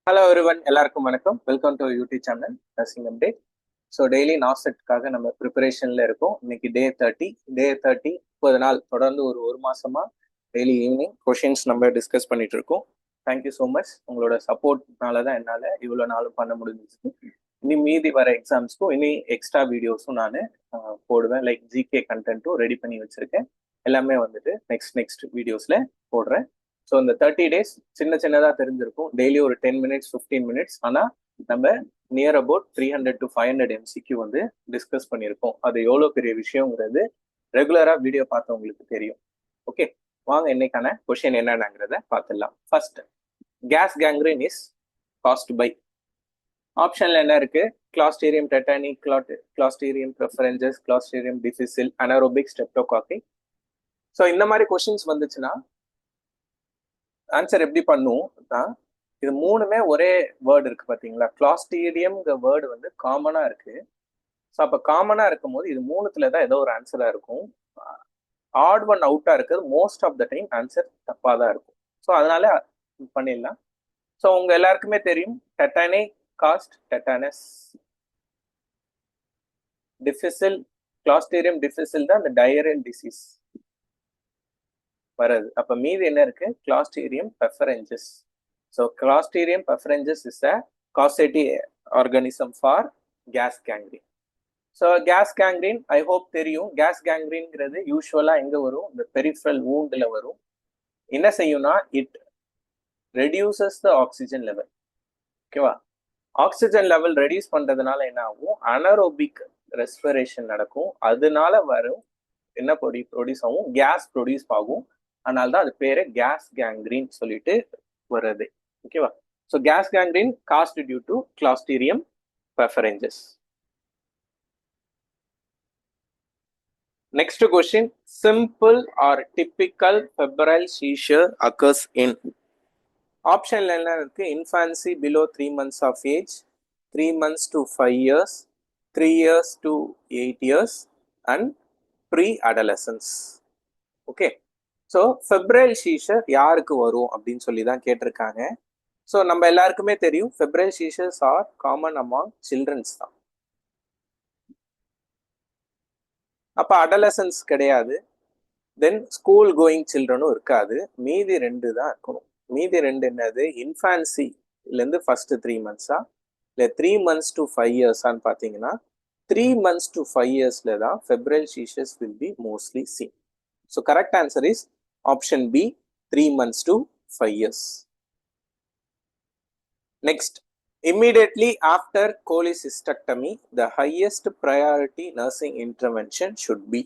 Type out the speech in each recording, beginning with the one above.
Hello everyone, எல்லாருக்கும் வணக்கம். Welcome to YouTube channel nursing update. So daily நாசெட்காக நம்ம ப்ரிப்பரேஷன்ல இருக்கோம். இன்னைக்கு டே 30 30 நாள் தொடர்ந்து ஒரு மாசமா டெய்லி ஈவினிங் கொஷின்ஸ் நம்ம டிஸ்கஸ் பண்ணிட்டு இருக்கோம். Thank you so much. உங்களோட சப்போர்ட்னால தான் என்னால் இவ்வளோ நாளும் பண்ண முடிஞ்சிச்சு. இனி மீதி வர எக்ஸாம்ஸ்க்கும் இனி எக்ஸ்ட்ரா வீடியோஸும் நான் போடுவேன். லைக் ஜிகே கண்டென்ட்டும் ரெடி பண்ணி வச்சிருக்கேன். எல்லாமே வந்துட்டு நெக்ஸ்ட் வீடியோஸ்ல போடுறேன். ஸோ இந்த 30 days சின்னதாக தெரிஞ்சிருக்கும். டெய்லி ஒரு 10 minutes 15 minutes. ஆனால் நம்ம நியர் அபவுட் 300 to 500 MCQ வந்து டிஸ்கஸ் பண்ணியிருக்கோம். அது எவ்வளோ பெரிய விஷயங்கிறது ரெகுலராக வீடியோ பார்த்தவங்களுக்கு தெரியும். ஓகே, வாங்க இன்னைக்கான கொஷின் என்னங்கிறத பார்த்துடலாம். First, gas gangrene is caused by. ஆப்ஷன்ல என்ன இருக்கு? Clostridium tetani, Clostridium perfringens, Clostridium difficile, anaerobic, streptococci. So இந்த மாதிரி கொஷின்ஸ் வந்துச்சுன்னா ஆன்சர் எப்படி பண்ணும்? இது மூணுமே ஒரே வேர்டு இருக்கு பாத்தீங்களா? கிளாஸ்டீரியம்ங்கிற வேர்டு வந்து காமனா இருக்கு. ஸோ அப்போ காமனா இருக்கும் போது இது மூணுத்துல தான் ஏதோ ஒரு ஆன்சரா இருக்கும். ஆட் ஒன் அவுட்டா இருக்கிறது most of the time answer தப்பா தான் இருக்கும். ஸோ அதனால பண்ணிடலாம். ஸோ உங்க எல்லாருக்குமே தெரியும், டெட்டானிக் காஸ்ட் டெட்டானஸ், டிஃபிசில் கிளாஸ்டீரியம் டிஃபிசில் தான் இந்த டயரியல் டிசீஸ் வருது. அப்ப மீதி என்ன இருக்கு? Clostridium perfringens. So Clostridium perfringens is a causative organism for gas gangrene. So gas gangrene I hope தெரியும். கேஸ் கேங்க்ரீன்ங்கிறது யூஸ்வலா எங்க வரும்? இந்த பெரிஃபரல் வூண்ட்ல வரும். என்ன செய்யும்னா it reduces the oxygen level. ஓகேவா? ஆக்சிஜன் லெவல் ரெடியூஸ் பண்றதுனால என்ன ஆகும்? அனரோபிக் ரெஸ்பிரேஷன் நடக்கும். அதனால வரும் என்ன ப்ரொடியூஸ் ஆகும்? கேஸ் ப்ரொடியூஸ் ஆகும். அதனால தான் அது பேரு கேஸ் கேங்க்ரீன் சொல்லிட்டு வருது. ஓகேவா? So gas gangrene caused due to Clostridium perfringens. Next question, simple or typical febrile seizure occurs in. Option என்ன இருக்கு? Infancy below 3 months of age, 3 months to 5 years, 3 years to 8 years and pre-adolescence. Okay, so febrile seizure யாருக்கு வரும் அப்படின்னு சொல்லி தான் கேட்டிருக்காங்க. So நம்ம எல்லாருக்குமே தெரியும், febrile seizures are common among childrens தான். அப்போ அடலசன்ஸ் கிடையாது, தென் ஸ்கூல் கோயிங் சில்ட்ரனும் இருக்காது. மீதி ரெண்டு தான் இருக்கணும். மீதி ரெண்டு என்னது? இன்ஃபான்சிலேருந்து ஃபர்ஸ்ட் 3 months இல்லை 3 months to 5 years பார்த்தீங்கன்னா 3 months to 5 yearsல தான் febrile seizures will be mostly seen. So correct answer is option B, 3 months to 5 years. Next, immediately after cholecystectomy, the highest priority nursing intervention should be.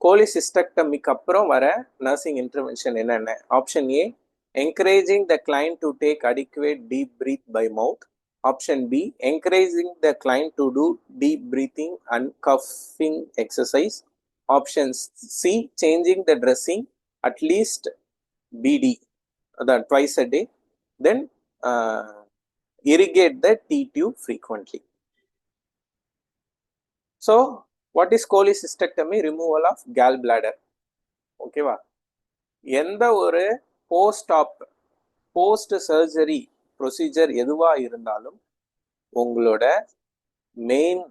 கோலிசிஸ்டெக்டமிக்கு அப்புறம் வர nursing intervention என்னென்ன? Option A, encouraging the client to take adequate deep breath by mouth. Option B, encouraging the client to do deep breathing and கஃபிங் exercise. Option C, changing the dressing at least பிடி, அதான் twice a day. Then irrigate the T-tube frequently. So what is cholecystectomy? Removal of gallbladder. ஓகேவா? எந்த ஒரு post surgery procedure எதுவா இருந்தாலும் உங்களோட main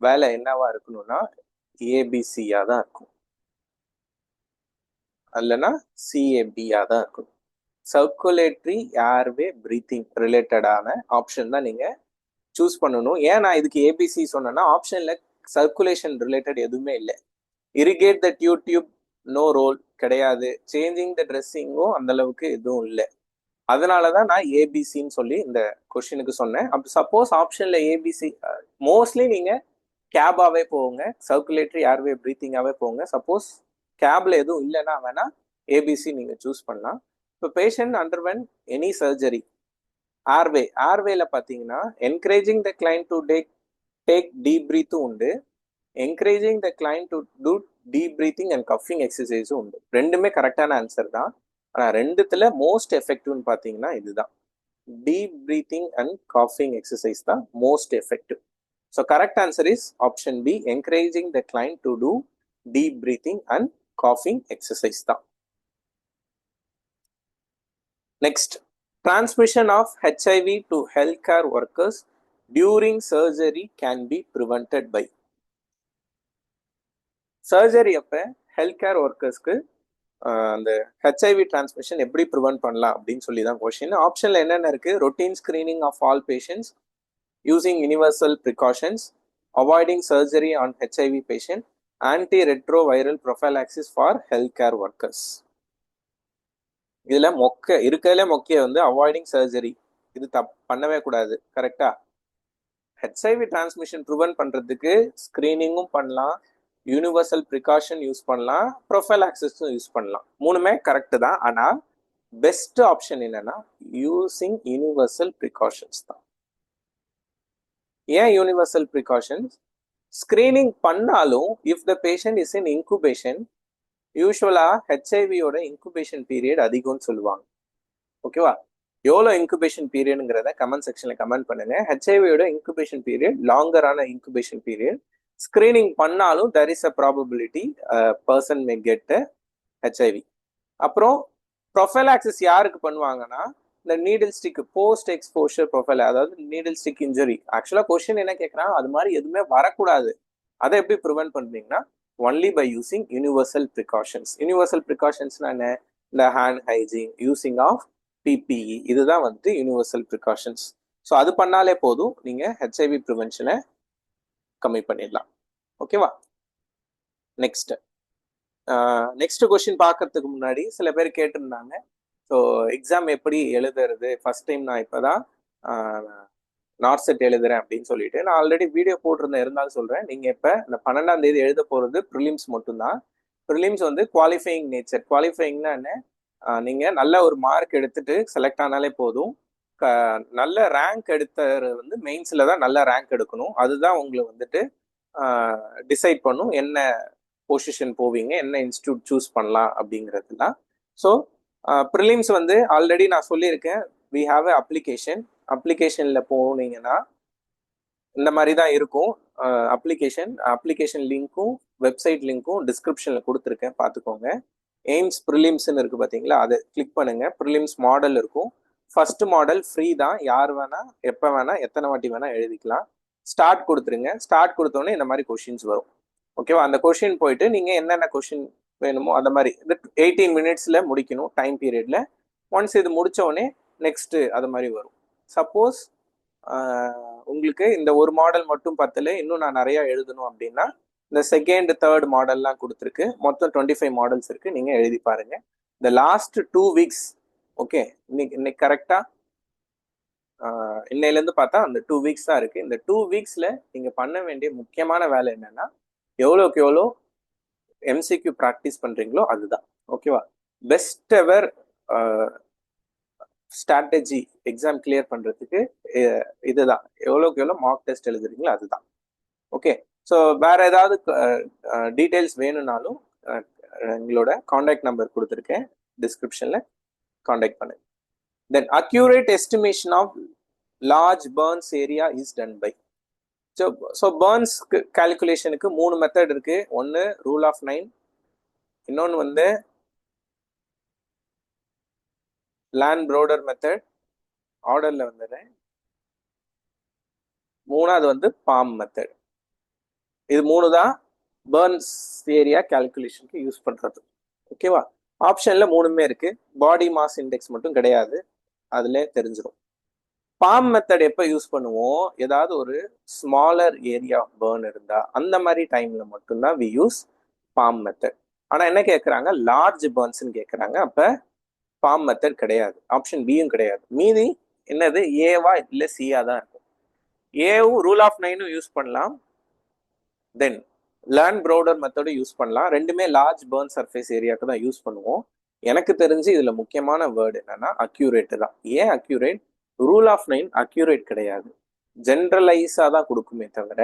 வேலை என்னவா இருக்கணும்னா ஏபிசியா தான் இருக்கும், அல்லனா சிஏபியா தான் இருக்கணும். சர்க்குலேட்டரி ஏர்வே பிரீத்திங் ரிலேட்டடான ஆப்ஷன் தான் நீங்க சூஸ் பண்ணணும். ஏன் நான் இதுக்கு ஏபிசி சொன்னேன்னா, ஆப்ஷன்ல சர்க்குலேஷன் ரிலேட்டட் எதுவுமே இல்லை. Irrigate the tube no role கிடையாது. சேஞ்சிங் த ட்ரெஸ்ஸிங்கும் அந்த அளவுக்கு எதுவும் இல்லை. அதனாலதான் நான் ஏபிசின்னு சொல்லி இந்த கொஸ்டினுக்கு சொன்னேன். அப்போ சப்போஸ் ஆப்ஷன்ல ஏபிசி, மோஸ்ட்லி நீங்க கேபாவே போங்க, சர்க்குலேட்டரி ஏர்வே பிரீத்திங்காவே போங்க. சப்போஸ் கேப்ல எதுவும் இல்லைன்னா வேணா ஏபிசி நீங்க சூஸ் பண்ணலாம். இப்போ பேஷண்ட் அண்டர்வென்ட் எனி சர்ஜரி, ஏர்வேல பார்த்தீங்கன்னா encouraging the client to take deep பிரீத்தும் உண்டு, encouraging the client to do deep breathing and கஃபிங் எக்ஸசைஸும் உண்டு. ரெண்டுமே கரெக்டான ஆன்சர் தான். ஆனால் ரெண்டுத்துல மோஸ்ட் எஃபெக்டிவ்னு பார்த்தீங்கன்னா இதுதான், டீப் பிரீத்திங் அண்ட் கஃபிங் எக்ஸசைஸ் தான் most effective. So correct answer is option B, encouraging the client to do deep breathing and கஃபிங் எக்ஸசைஸ் தான். Next, Transmission of HIV to healthcare workers during surgery can be prevented by. Surgery அப்போ health care ஒர்க்கர்ஸ்க்கு அந்த HIV transmission எப்படி prevent பண்ணலாம் அப்படின்னு சொல்லி தான் question. ஆப்ஷனில் என்னென்ன இருக்குது? Routine screening of all patients using universal precautions, avoiding surgery on HIV patient, anti retroviral prophylaxis for health care workers. இதில் இருக்கிறதுல மொக்கைய வந்து அவாய்டிங் சர்ஜரி, இது பண்ணவே கூடாது. கரெக்டா? ஹெச்ஐவி டிரான்ஸ்மிஷன் ப்ரிவென்ட் பண்ணுறதுக்கு ஸ்க்ரீனிங்கும் பண்ணலாம், யூனிவர்சல் ப்ரிகாஷன் யூஸ் பண்ணலாம், ப்ரொஃபைலாக்சிஸும் யூஸ் பண்ணலாம். மூணுமே கரெக்டு தான். ஆனால் பெஸ்ட் ஆப்ஷன் என்னன்னா யூசிங் யூனிவர்சல் ப்ரிகாஷன்ஸ் தான். ஏன் யூனிவர்சல் ப்ரிகாஷன்ஸ்? ஸ்க்ரீனிங் பண்ணாலும் if the patient is in incubation, யூஸ்வலாக ஹெச்ஐவியோட இன்குபேஷன் பீரியட் அதிகம்னு சொல்லுவாங்க. ஓகேவா? எவ்வளோ இன்குபேஷன் பீரியடுங்கிறத கமெண்ட் செக்ஷனில் கமெண்ட் பண்ணுங்க. ஹெச்ஐவியோட இன்குபேஷன் பீரியட் லாங்கரான இன்குபேஷன் பீரியட். ஸ்க்ரீனிங் பண்ணாலும் there is a probability person may get HIV. அப்புறம் ப்ரொஃபைலாக்சிஸ் யாருக்கு பண்ணுவாங்கன்னா இந்த needle stick post exposure profile, அதாவது நீடில் ஸ்டிக் இன்ஜுரி. ஆக்சுவலாக கொஸ்டின் என்ன கேட்குறாங்க, அது மாதிரி எதுவுமே வரக்கூடாது. அதை எப்படி ப்ரிவென்ட் பண்ணுறீங்கன்னா only by using universal precautions. யூனிவர்சல் ப்ரிகாஷன்ஸ்னா என்ன? இந்த hand hygiene, using of PPE, இதுதான் வந்து யூனிவர்சல் ப்ரிகாஷன்ஸ். ஸோ அது பண்ணாலே போதும், நீங்கள் ஹெச்ஐவி ப்ரிவென்ஷனை கம்மி பண்ணிடலாம். ஓகேவா? நெக்ஸ்ட் கொஸ்டின் பார்க்கறதுக்கு முன்னாடி சில பேர் கேட்டிருந்தாங்க, ஸோ எக்ஸாம் எப்படி எழுதுறது, ஃபர்ஸ்ட் டைம் நான் இப்போதான் நார்செட் எழுதுறேன் அப்படின்னு சொல்லிட்டு நான் ஆல்ரெடி வீடியோ போட்டிருந்தேன், இருந்தாலும் சொல்கிறேன். நீங்கள் இப்போ இந்த 12ஆம் தேதி எழுத போகிறது ப்ரிலிம்ஸ் மட்டும்தான். ப்ரிலிம்ஸ் வந்து குவாலிஃபையிங் நேச்சர். குவாலிஃபையிங்னா என்ன? நீங்கள் நல்ல ஒரு மார்க் எடுத்துட்டு செலக்ட் ஆனாலே போதும். நல்ல ரேங்க் எடுத்தவர் வந்து மெயின்ஸில் தான் நல்ல ரேங்க் எடுக்கணும். அதுதான் உங்களை வந்துட்டு டிசைட் பண்ணும் என்ன பொசிஷன் போவீங்க, என்ன இன்ஸ்டியூட் சூஸ் பண்ணலாம் அப்படிங்கிறது தான். ஸோ ப்ரிலிம்ஸ் வந்து ஆல்ரெடி நான் சொல்லியிருக்கேன், வி ஹாவ் எ அப்ளிகேஷனில் போனீங்கன்னா இந்த மாதிரி தான் இருக்கும். அப்ளிகேஷன் லிங்க்கும் வெப்சைட் லிங்க்கும் டிஸ்கிரிப்ஷனில் கொடுத்துருக்கேன், பார்த்துக்கோங்க. எய்ம்ஸ் ப்ரிலிம்ஸ்ன்னு இருக்குது பார்த்தீங்களா, அதை கிளிக் பண்ணுங்கள். ப்ரிலிம்ஸ் மாடல் இருக்கும். ஃபர்ஸ்ட் மாடல் ஃப்ரீ தான், யார் வேணால் எப்போ வேணால் எத்தனை வாட்டி வேணால் எழுதிக்கலாம். ஸ்டார்ட் கொடுத்துருங்க. ஸ்டார்ட் கொடுத்தோடனே இந்த மாதிரி கொஷின்ஸ் வரும். ஓகேவா? அந்த கொஷின் போயிட்டு நீங்கள் என்னென்ன கொஷின் வேணுமோ அந்த மாதிரி இது 18 மினிட்ஸில் முடிக்கணும் டைம் பீரியடில். ஒன்ஸ் இது முடித்தோடனே நெக்ஸ்ட்டு அது மாதிரி வரும். சப்போஸ் உங்களுக்கு இந்த ஒரு மாடல் மட்டும் பத்தல, இன்னும் நான் நிறையா எழுதணும் அப்படின்னா இந்த செகண்ட் தேர்ட் மாடல்லாம் கொடுத்துருக்கு. மொத்தம் 25 மாடல்ஸ் இருக்குது, நீங்கள் எழுதி பாருங்கள். இந்த லாஸ்ட் 2 வீக்ஸ், ஓகே, இன்னைக்கு கரெக்டாக இன்னையிலேருந்து பார்த்தா அந்த 2 வீக்ஸ் தான் இருக்குது. இந்த 2 வீக்ஸில் நீங்கள் பண்ண வேண்டிய முக்கியமான வேலை என்னென்னா எவ்வளோக்கு எவ்வளோ எம்சிக்யூ ப்ராக்டிஸ் பண்ணுறீங்களோ அதுதான். ஓகேவா? Best ever strategy exam clear பண்ணுறதுக்கு இதுதான். எவ்வளோக்கு எவ்வளோ மார்க் டெஸ்ட் எழுதுறீங்களோ அதுதான். ஓகே. ஸோ வேற ஏதாவது டீட்டெயில்ஸ் வேணும்னாலும் எங்களோட காண்டாக்ட் நம்பர் கொடுத்துருக்கேன் டிஸ்கிரிப்ஷனில், காண்டாக்ட் பண்ணுங்க. Then accurate estimation of large burns area is done by. So burns calculationக்கு 3 method இருக்கு. ஒன்று ரூல் ஆஃப் 9, இன்னொன்று வந்து லேண்ட் ப்ரோடர் மெத்தட், ஆர்டர்ல வந்துடுறேன். மூணாவது வந்து பாம் மெத்தட். இது 3 தான் பர்ன்ஸ் ஏரியா கால்குலேஷனுக்கு யூஸ் பண்றது. ஓகேவா? ஆப்ஷன்ல 3மே இருக்கு. பாடி மாஸ் இண்டெக்ஸ் மட்டும் கிடையாது, அதுல தெரிஞ்சிடும். பாம் மெத்தட் எப்போ யூஸ் பண்ணுவோம்? ஏதாவது ஒரு ஸ்மாலர் ஏரியா ஆஃப் பர்ன் இருந்தா அந்த மாதிரி டைம்ல மட்டும்தான் வி யூஸ் பாம் மெத்தட். ஆனா என்ன கேட்குறாங்க, லார்ஜ் பர்ன்ஸ்ன்னு கேட்குறாங்க. அப்ப பாம் மெத்தட் கிடையாது, ஆப்ஷன் பியும் கிடையாது. மீதி என்னது, ஏவா இல்லை சியா தான் இருக்கும். ஏவும் ரூல் ஆஃப் 9 யூஸ் பண்ணலாம், தென் லேண்ட் ப்ரோடர் மெத்தடும் யூஸ் பண்ணலாம். ரெண்டுமே லார்ஜ் பர்ன் சர்ஃபேஸ் ஏரியாவுக்கு தான் யூஸ் பண்ணுவோம். எனக்கு தெரிஞ்சு இதுல முக்கியமான வேர்டு என்னன்னா அக்யூரேட் தான். ஏன் அக்யூரேட்? ரூல் ஆஃப் 9 அக்யூரேட் கிடையாது, ஜென்ரலைஸா தான் கொடுக்குமே தவிர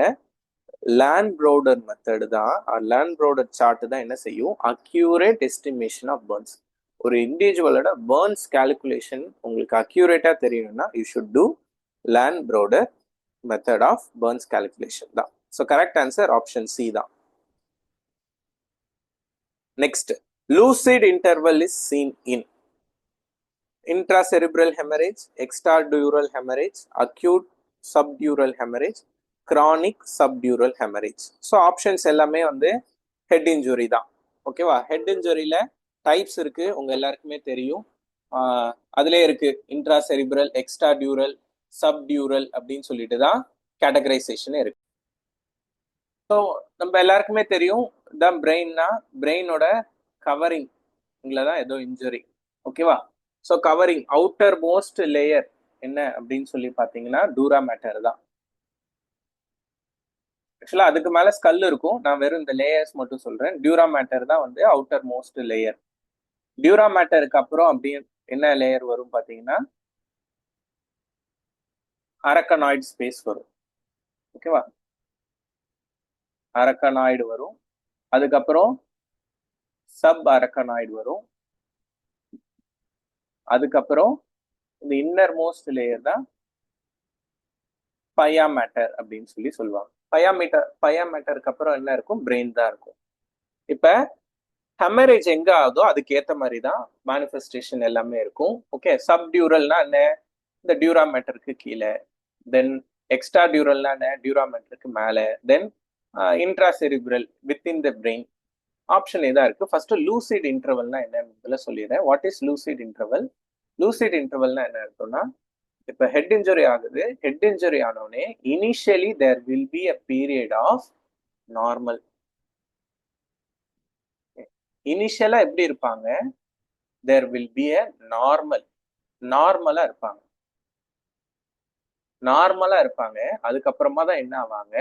லேண்ட் ப்ரோடர் மெத்தடு தான், லேண்ட் ப்ரோடர் சார்ட் தான் என்ன செய்யும், அக்யூரேட் எஸ்டிமேஷன் ஆஃப் பர்ன்ஸ். ஒரு இண்டிவிஜுவலோட பர்ன்ஸ் கால்குலேஷன் உங்களுக்கு அக்யூரேட்டா தெரியணும்னா you should do Lund Browder method of burns calculation தான். So correct answer option C தான். Next, lucid interval is seen in. intracerebral hemorrhage, extradural hemorrhage, acute subdural hemorrhage, chronic subdural hemorrhage. So options எல்லாமே வந்து head injury தான். ஓகேவா? Head இன்ஜுரியில types இருக்கு, உங்க எல்லாருக்குமே தெரியும். அதுலேயே இருக்கு இன்ட்ராசெரிப்ரல், எக்ஸ்ட்ராடியூரல், சப்டியூரல் அப்படின்னு சொல்லிட்டு தான் கேட்டகரைசேஷன் இருக்கு. ஸோ நம்ம எல்லாருக்குமே தெரியும் தான் பிரெயின்னா பிரெயினோட கவரிங் தான் ஏதோ இன்ஜுரி. ஓகேவா? So covering outer most layer என்ன அப்படின்னு சொல்லி பார்த்தீங்கன்னா டூரா மேட்டர் தான். ஆக்சுவலாக அதுக்கு மேலே ஸ்கல் இருக்கும், நான் வெறும் இந்த லேயர்ஸ் மட்டும் சொல்கிறேன். டியூரா மேட்டர் தான் வந்து அவுட்டர் மோஸ்ட் லேயர். டியூரா மேட்டருக்கு அப்புறம் அப்படி என்ன லேயர் வரும் பார்த்தீங்கன்னா அரக்கனாய்டு ஸ்பேஸ் வரும். ஓகேவா? அரக்கனாய்டு வரும், அதுக்கப்புறம் சப் அரக்கனாய்டு வரும், அதுக்கப்புறம் இந்த இன்னர் மோஸ்ட் லேயர் தான் பயா மேட்டர் அப்படின்னு சொல்லி சொல்லுவாங்க. பயா மேட்டருக்கு அப்புறம் என்ன இருக்கும்? பிரெயின் தான் இருக்கும். இப்ப ஹெமரேஜ் எங்க ஆகுதோ அதுக்கு ஏத்த மாதிரி தான் மேனிஃபெஸ்டேஷன் எல்லாமே இருக்கும். ஓகே, சப் டியூரல்னா என்ன? இந்த டியூரா மேட்டருக்கு கீழே. தென் எக்ஸ்ட்ரா டியூரல்னா என்ன? டியூரா மேட்டருக்கு மேலே. Then intracerebral within the brain. Option இதான் இருக்கு. ஃபர்ஸ்ட் லூசிட் இன்டர்வல்னா என்னன்னு சொல்லிடுறேன். What is lucid interval? Lucid இன்டர்வல்னா என்ன இருக்கும்னா, இப்ப ஹெட் இன்ஜுரி ஆகுது. ஹெட் இன்ஜுரி ஆனோடனே initially there will be a period of normal. இனிஷியலா எப்படி இருப்பாங்க? There will be a normal. நார்மலா இருப்பாங்க. நார்மலா இருப்பாங்க. அதுக்கப்புறமா தான் என்ன ஆவாங்க?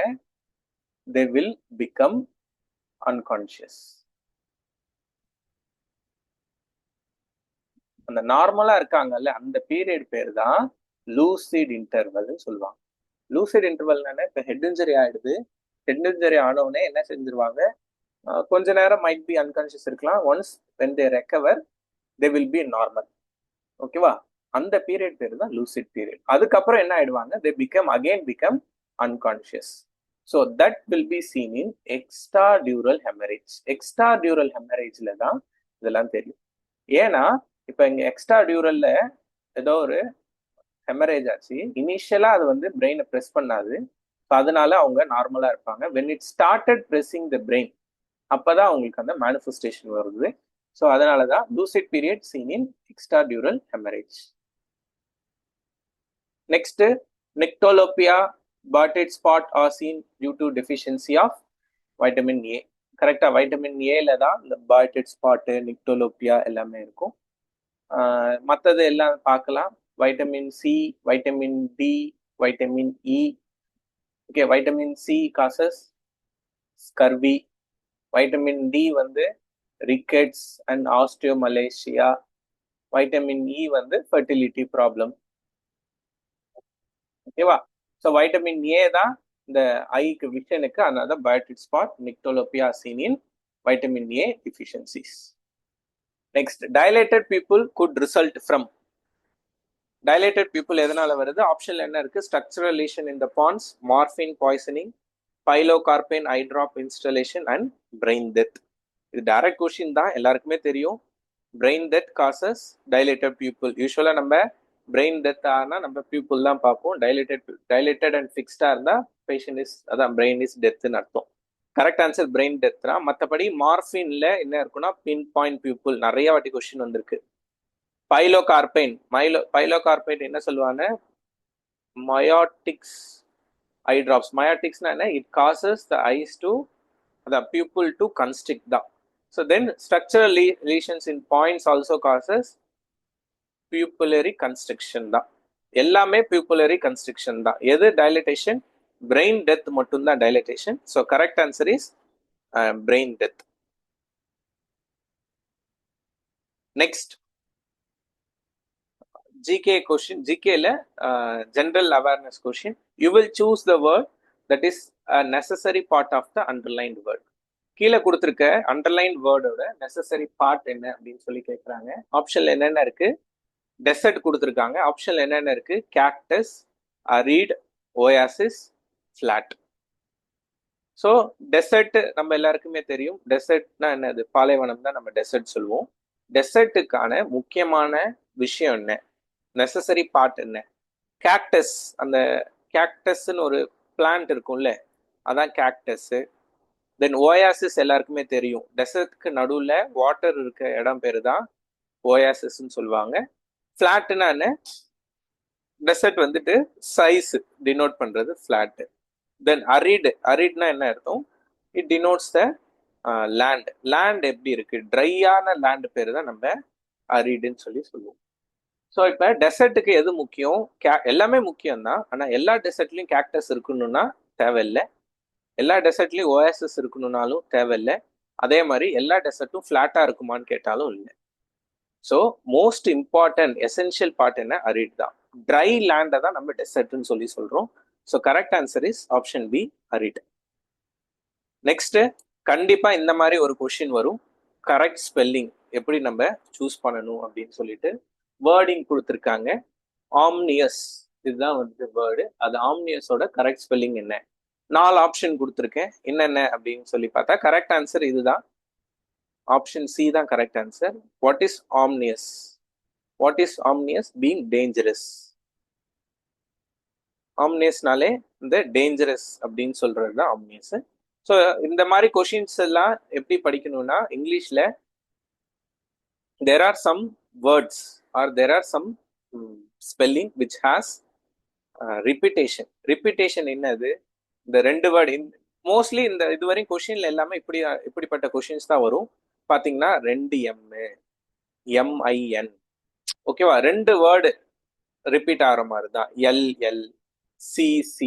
They will become unconscious. அந்த நார்மலா இருக்காங்கல்ல, அந்த பீரியட் பேர் தான் லூசிட் இன்டர்வல் சொல்லுவாங்க. லூசிட் இன்டர்வல்னா இப்ப ஹெட் இன்ஜுரி ஆயிடுது. ஹெட் இன்ஜுரி ஆனவுடனே என்ன செஞ்சிருவாங்க? கொஞ்ச நேரம் மைட் பி அன்கான்சியஸ் இருக்கலாம். Once when they recover they will be normal. ஓகேவா? அந்த பீரியட் பேர் தான் லூசிட் பீரியட். அதுக்கப்புறம் என்ன ஆயிடுவாங்க? They become unconscious. So that will be seen in extradural haemorrhage. Extradural ஹெமரேஜ்ல தான் இதெல்லாம் தெரியும். ஏன்னா இப்ப இங்க எக்ஸ்ட்ராடியூரல்ல ஏதோ ஒரு ஹெமரேஜ் ஆச்சு, இனிஷியலா அது வந்து பிரெயினை ப்ரெஸ் பண்ணாது, அதனால அவங்க நார்மலா இருப்பாங்க. When it started pressing the brain, அப்பதான் அவங்களுக்கு அந்த மேனிஃபெஸ்டேஷன் வருது. ஸோ அதனாலதான் lucid period seen in extradural haemorrhage. Next, nyctalopia, பார்டெட் spot are seen due to deficiency of vitamin A. கரெக்டா? வைட்டமின் ஏல தான் இந்த பார்டெட் ஸ்பாட்டு, நிக்டோலோபியா எல்லாமே இருக்கும். மற்றது எல்லாம் பார்க்கலாம். Vitamin C, vitamin D, vitamin E. Okay, vitamin C causes scurvy. Vitamin D வந்து rickets and osteomalacia. Vitamin E வந்து ஃபெர்டிலிட்டி ப்ராப்ளம். ஓகேவா? ஸோ வைட்டமின் ஏ தான் இந்த ஐக்கு விஷனுக்கு, அதனால பார்டெட் spot, nyctalopia seen in vitamin A deficiencies. Next, dilated pupil could result from. Dilated pupil எதனால வருது? ஆப்ஷன்ல என்ன இருக்கு? ஸ்ட்ரக்சரல் லீஷன் இன் த பான்ஸ், மார்பின் poisoning, pilocarpine I drop installation and brain death. இது டைரக்ட் கொஸ்டின் தான், எல்லாருக்குமே தெரியும். Brain death causes dilated people. யூஸ்வலா நம்ம பிரெயின் டெத் ஆனா நம்ம பீப்புள் தான் பார்ப்போம். டைலேட்டட் அண்ட் ஃபிக்ஸ்டா இருந்தா பேஷண்ட் இஸ், அதான் பிரெயின் இஸ் டெத்னு அர்த்தம். கரெக்ட் ஆன்சர் பிரெயின் டெத் தான். மற்றபடி மார்பின்ல என்ன இருக்குன்னா பின் பாயிண்ட் பீப்புள். நிறைய வாட்டி கொஸ்டின் வந்திருக்கு. பைலோகார்பைன், பைலோகார்பைன் என்ன சொல்லுவாங்க? மயோட்டிக்ஸ் ஐ டிராப்ஸ். மயோட்டிக்ஸ்னா என்ன? It causes the eyes to, அதான் பியூப்புள் டு கன்ஸ்ட்ரிக்ட் தான். So then structural lesions in pons also causes pupillary construction தான். எல்லாமே பியூப்புலரி கன்ஸ்ட்ரக்ஷன் தான். எது டைலட்டேஷன்? பிரெயின் டெத் மட்டும்தான் dilatation. So correct answer is brain death. Next, GK question. ஜிகேல general awareness question. You will choose the word that is a necessary part of the underlined word. கீழே கொடுத்துருக்க underlined வேர்டோட necessary part என்ன அப்படின்னு சொல்லி கேட்குறாங்க. ஆப்ஷன்ல என்னென்ன இருக்கு? டெசர்ட் கொடுத்துருக்காங்க. ஆப்ஷன்ல என்னென்ன இருக்கு? Cactus, arid, oasis, flat. So desert நம்ம எல்லாருக்குமே தெரியும். டெசர்ட்னா என்னது? பாலைவனம் தான் நம்ம டெசர்ட் சொல்லுவோம். டெசர்ட்டுக்கான முக்கியமான விஷயம் என்ன, நெசசரி பார்ட் என்ன. கேக்டஸ், அந்த கேக்டஸ்ன்னு ஒரு பிளான்ட் இருக்கும்ல, அதான் கேக்டஸ்ஸு. தென் ஓயாசிஸ் எல்லாருக்குமே தெரியும், டெசர்ட்க்கு நடுவில் வாட்டர் இருக்க இடம் பேர் தான் ஓயாசிஸ்ன்னு சொல்லுவாங்க. ஃப்ளாட்னா என்ன, டெசர்ட் வந்துட்டு சைஸ் டினோட் பண்றது ஃப்ளாட். தென் அரிட்னா என்ன அர்த்தம், it denotes the land. Land எப்படி இருக்கு, ட்ரையான லேண்ட் பேர் தான் நம்ம அரிடுன்னு சொல்லி சொல்லுவோம். ஸோ இப்போ டெசர்ட்டுக்கு எது முக்கியம், எல்லாமே முக்கியம் தான். ஆனால் எல்லா டெசர்ட்லையும் கேக்டஸ் இருக்கணும்னா தேவையில்லை, எல்லா டெசர்ட்லையும் ஓஎஸ்எஸ் இருக்கணும்னாலும் தேவையில்லை, அதே மாதிரி எல்லா டெசர்ட்டும் ஃப்ளாட்டாக இருக்குமான்னு கேட்டாலும் இல்லை. So most important essential part என்ன, அரிட் தான். ட்ரை லேண்டை தான் நம்ம டெசர்ட்னு சொல்லி சொல்கிறோம். So correct answer is option B, arid. Next, கண்டிப்பாக இந்த மாதிரி ஒரு கொஷின் வரும், கரெக்ட் ஸ்பெல்லிங் எப்படி நம்ம சூஸ் பண்ணணும் அப்படின்னு சொல்லிட்டு வேர்டிங் கொடுத்துருக்காங்க. ஆம்னியஸ், இதுதான் வந்து வேர்டு. அது ஆம்னியஸோட கரெக்ட் ஸ்பெல்லிங் என்ன, 4 ஆப்ஷன் கொடுத்துருக்கேன். என்னென்ன அப்படின்னு சொல்லி பார்த்தா கரெக்ட் ஆன்சர் இதுதான், ஆப்ஷன் சி தான் correct answer. What is ominous, what is ominous, being dangerous. ஆம்னியஸ்னாலே இந்த டேஞ்சரஸ் அப்படின்னு சொல்றது தான் ஆம்னியஸ். ஸோ இந்த மாதிரி கொஷின்ஸ் எல்லாம் எப்படி படிக்கணும்னா, இங்கிலீஷ்ல there are some words or there are some spelling which has repetition. repetition என்னது, இந்த 2 வேர்டு மோஸ்ட்லி இந்த இதுவரையும் கொஷின்ல எல்லாமே இப்படிப்பட்ட கொஷின்ஸ் தான் வரும். பாத்தீங்கன்னா 2 MIN, ஓகேவா, 2 வேர்டு ரிப்பீட் ஆகிற மாதிரி தான். LL CC,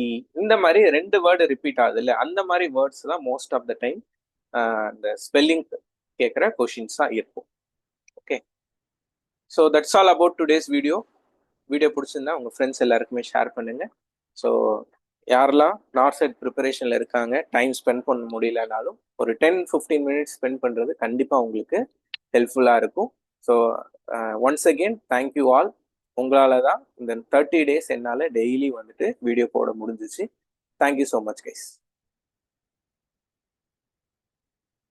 இந்த மாதிரி 2 வேர்டு ரிப்பீட் ஆகுது இல்லை, அந்த மாதிரி வேர்ட்ஸ் தான் மோஸ்ட் ஆஃப் த டைம் இந்த ஸ்பெல்லிங் கேட்குற கொஷின்ஸ் தான் இருக்கும். Okay, so that's all about today's video. Video பிடிச்சிருந்தா உங்கள் ஃப்ரெண்ட்ஸ் எல்லாருக்குமே ஷேர் பண்ணுங்க. ஸோ யாரெல்லாம் நார்த் சைட் ப்ரிப்பரேஷனில் இருக்காங்க, டைம் ஸ்பெண்ட் பண்ண முடியலனாலும் ஒரு 10-15 மினிட்ஸ் ஸ்பெண்ட் பண்ணுறது கண்டிப்பாக உங்களுக்கு ஹெல்ப்ஃபுல்லாக இருக்கும். So once again thank you all. உங்களால் தான் இந்த 30 days என்னால் டெய்லி வந்துட்டு வீடியோ போட முடிஞ்சிச்சு. Thank you so much guys.